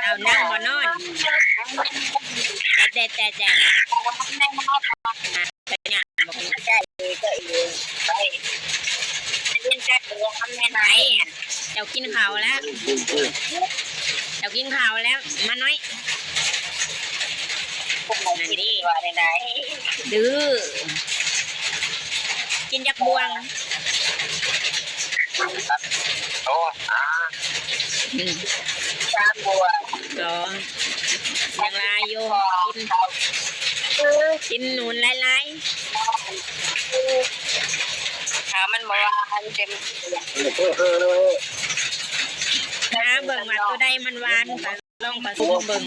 เอานั่งบ่นอนแต่ไปเนี่ยบอกใจก็ไปเล่นแค่ตัวทำไม่ไหนเจ้ากินข้าวแล้วมาน้อยนั่นดิดื้อกินยักบวงโอ้ชาบัวยังลายอยู่กินหนุนไล่ขามันบอกว่าเต็มนะเบิ่งว่าตัวใดมันหวานลองผสมเบิ่ง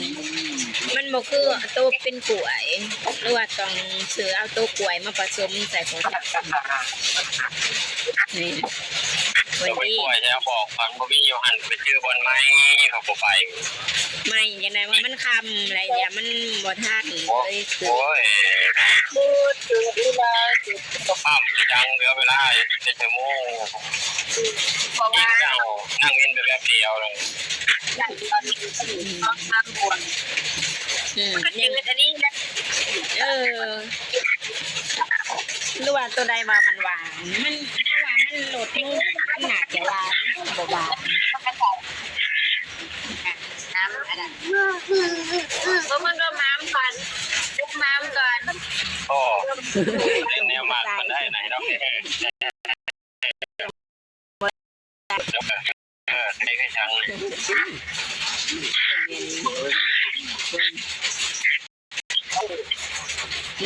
มันบอกคือตัวเป็นกล้วยหรือว่าต้องซื้อเอาตัวกล้วยมาผสมใส่ผงนี่วันนี้กล้วยจะบอกฟังบ่มีอยู่หันไปชื่อบนไม้เขาบ่ไปไม่ยังไงว่ามันคำอะไรอย่างมันบ่ทันเลยโอ้ยข้ามจังเหลือเวลาจะชั่วโมงนั่งเงินไปแป๊บเดียวเลยยังอันนี้นะรู้ว่าตัวใดมามันหวานมันถ้าว่ามันโหลดมันหนักจะหวานบ่หวานน้ำอะไรก็มันก็ม้ามก่อนลุกม้ามก่อนโอ้เล่นแนวมามันได้ไหนเนาะใช้กระชัง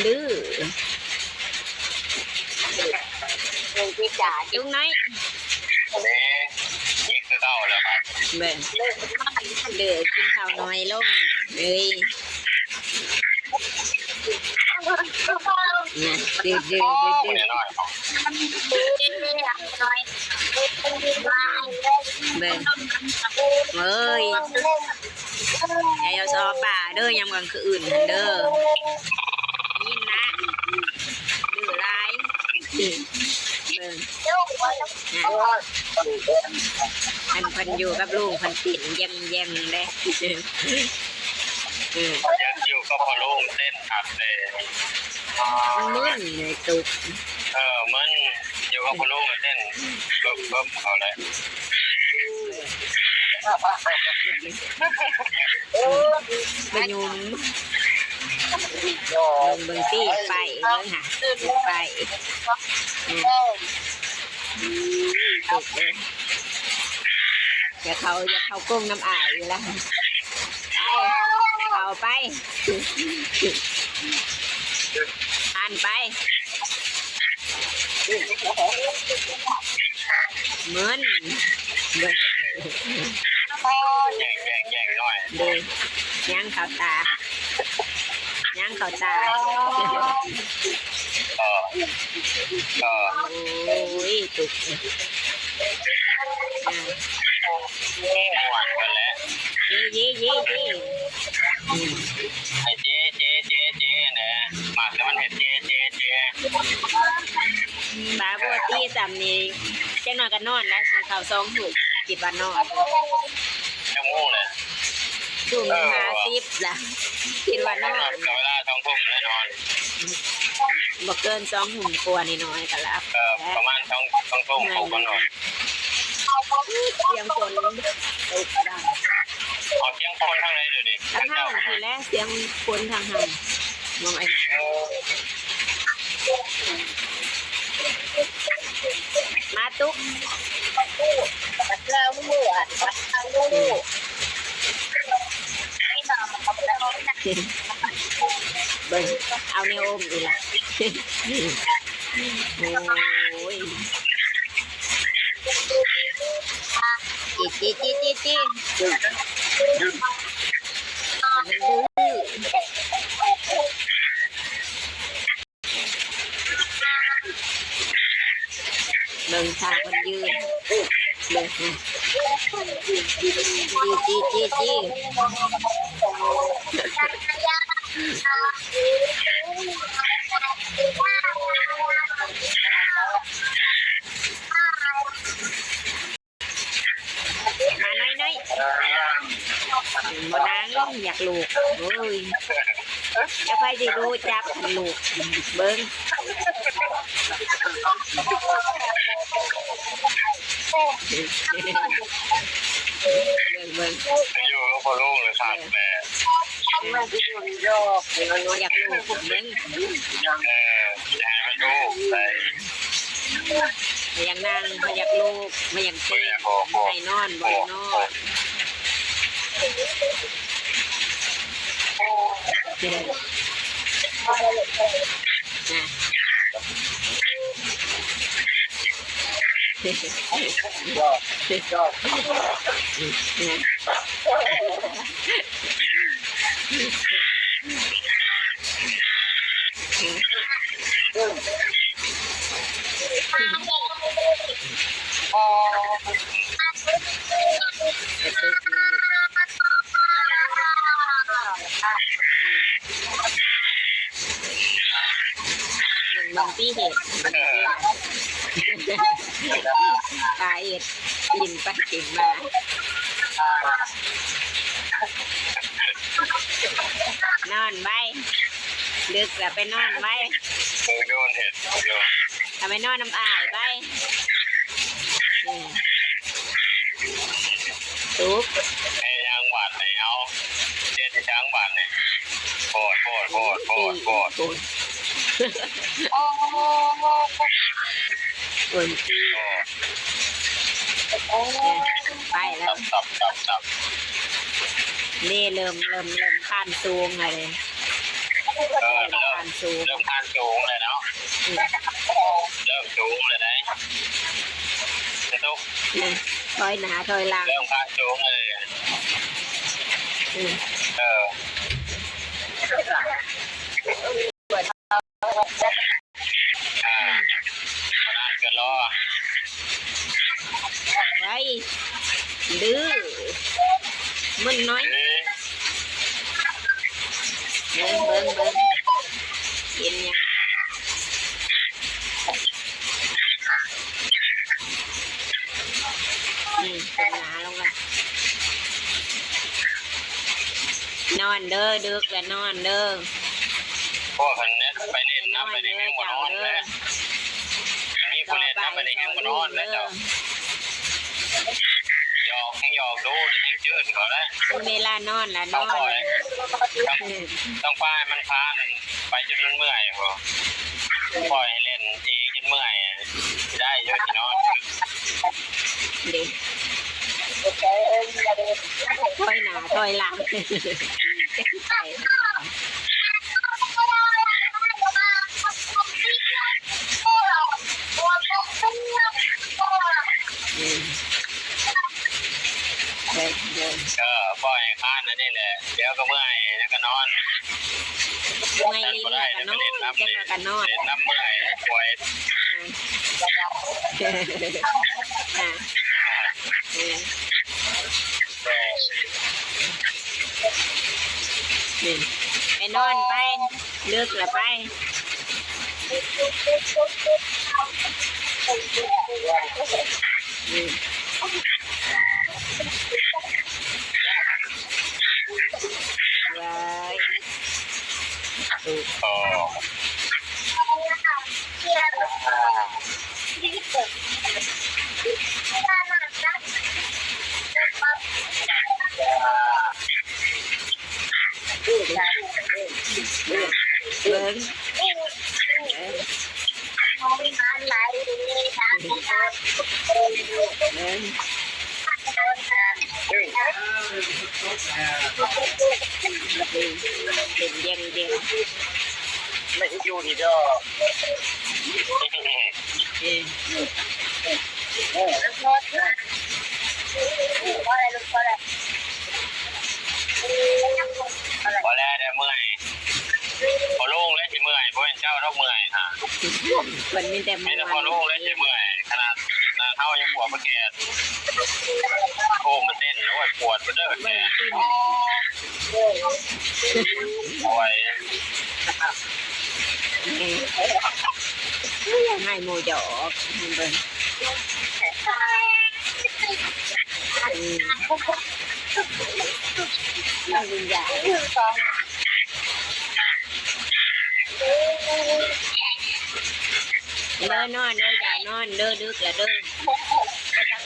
ลื้อพี่จ๋าจุ้งไหนนี่คือเข้าแล้วครับเบิ่งเดือกินข้าวน้อยลงเลยเนี่ยดื้อเบิ่งเอ้ยอย่าซอป่าเด้อยำกลางคืนอื่นเด้อยินนะดื้อร้ายเบิ่งพันอยู่กับลูกพันติ่นเยี่ยมเลยอยู่ก็พอลูกเต้นขัดเลยมึนเลยตุกมันอยู่กับพอลูกเต้นก็เขาเลยไปยุ่มลงเบิ่งตี้ไปเลยค่ะไปตุกเลยอย่าเขาก้มน้ำอายอยู่แล้วเอาไปอ่านไปเหมือนแย่งหน่อยดูย่างเขาตาโอ้ยตุกหวานกันแล้วเย่ไอ้เจ๊เนี่ยมาแล้วมันเห็นเจ๊บาบัวตี้สำนีเจ้าหน่อยกันนอนแล้วสีขาวซองถูกจิตวันนอนชั่วโมงเลยถุง50ล่ะจิตวันนอนเวลา2 ทุ่มแน่นอนบอกเกิน2 ทุ่มกว่านิดหน่อยกันแล้วประมาณ2 ทุ่มผมก็นอนเสียงฝนตกดังเสียงคนทางไหนดูดิทางห้างทีแรกเสียงฝนทางห้างมองไอ้มาตุ๊กเบิ้งเอาเนโอมดีละโอ้ยจีเบิ่งชาคนยืนเบิ่งจีมาน้อย กโอ้ยจะไปสิดูจับลูกเบิ้งเบิ้ง อยู่ก็พอลูกเลยขาดแต่ อยากลูกเบิ้ง อยากให้มันลูกแต่ ไม่อยากนั่งไม่อยากลูกไม่อยากเต้นให้นอนบ่นอนบางที่เห็ดตาเห็ดกินไปกินมานอนไปลึกแล้วไปนอนไป โดนเห็ดโดน ทำไมนอนน้ำอายไปตุ๊บ ให้ยางหวานไหนเอาเจ็ดช้างหวานเนี่ยโคตรคนตีไปแล้ว ตับ นี่เริ่มขั้นสูงเลยขั้นสูง เริ่มทานสูงเลยเนาะเริ่มสูงเลยนะจะตุ๊ก ถอยหนาถอยหลัง เริ่มทานสูงเลยมาได้เกินล้อ ไว้ดื้อมันน้อยเบิ้งกินยังเป็นหนาลงละนอนเด้อดึกแล้วนอนเด้อ พวกคนนี้ไปเล่นน้ำไปเล่นยังบนนอนเลยนี่คนเล่นน้ำไปเล่นยังบนนอนแล้วเจ้าหยอกดูยังเชื่อเขาได้ เวลานอนแล้วน ต้ อ อง น ปล่อยต้องปล่อยมันพานไปจนมันเมื่อยพอปล่อยให้เล่นเองจนเมื่อยได้เยอะที่นอน เด็กถอยหนาถอยหลังไปปล่อยข้านนั่นนี่แหละเดี๋ยวก็เมื่อยแล้วก็นอน ไม่ลิ้นแล้วก็นอนจะมากันนอน เล่นน้ำเมื่อยปล่อยไปนอนไปเลือกละไปอ๋อเบิ้งเป็นเย็นไม่อยู่ที่เด้อพอแล้วได้เมื่อยพอลูกแล้วจะเมื่อยเพราะเป็นเจ้าต้องเมื่อยค่ะ มันมีแต่ ไม่แต่พอลูกแล้วจะเมื่อยขนาดเท่ายังปวดเมื่อกี้โอ้มันเต้นแล้วปวดมันเด้อแกโอ้ย ให้โมดอกเบิ้ง วิญญาณนอนอย่านอนเด้อดึกแล้วเด้อบ่ตั้ง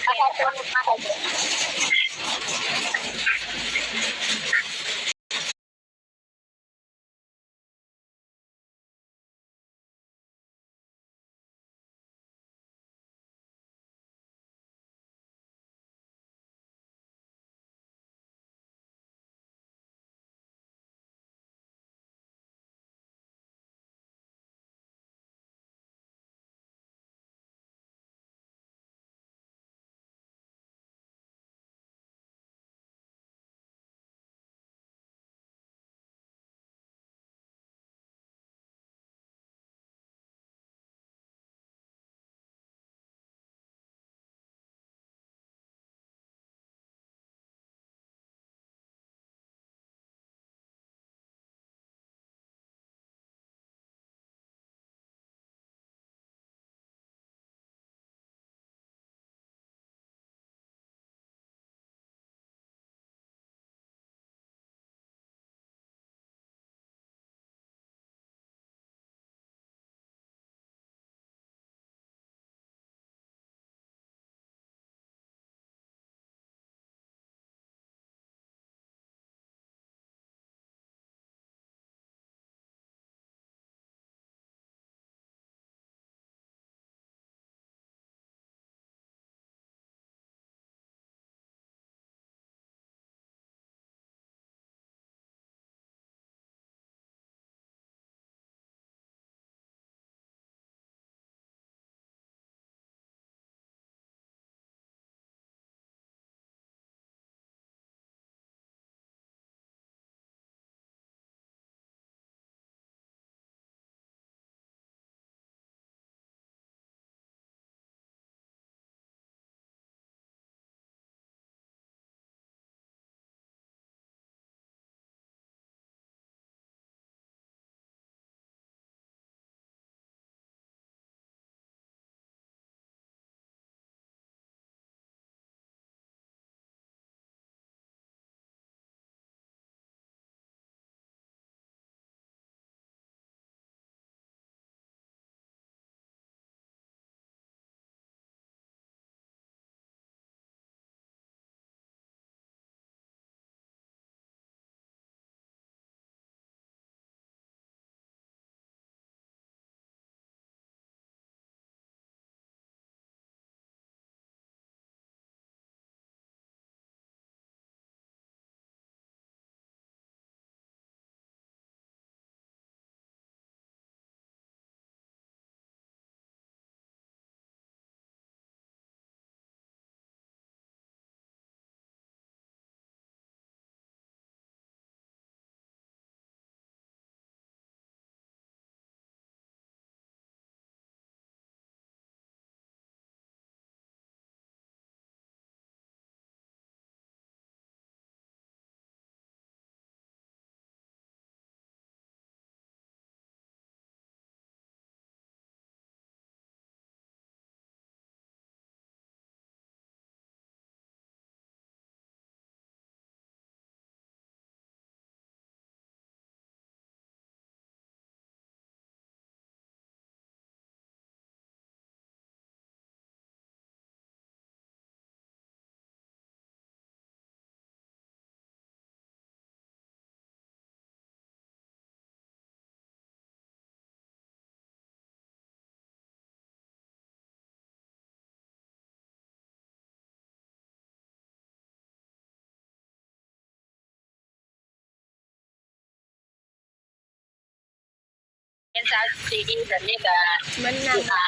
เป็นสาวสีดีแบบนี้ก็มันนำมา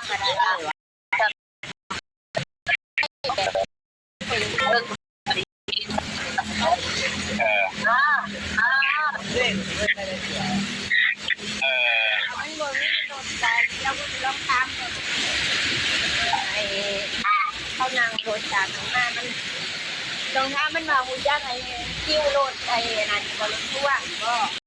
ก็ได้มันบ่มีรถแต่เราลองถามเขานั่งรถจากมามันตรงทางมันมาฮู้จักไอ้คิวรถไอ้นั่นบ่รถพ่วงบ่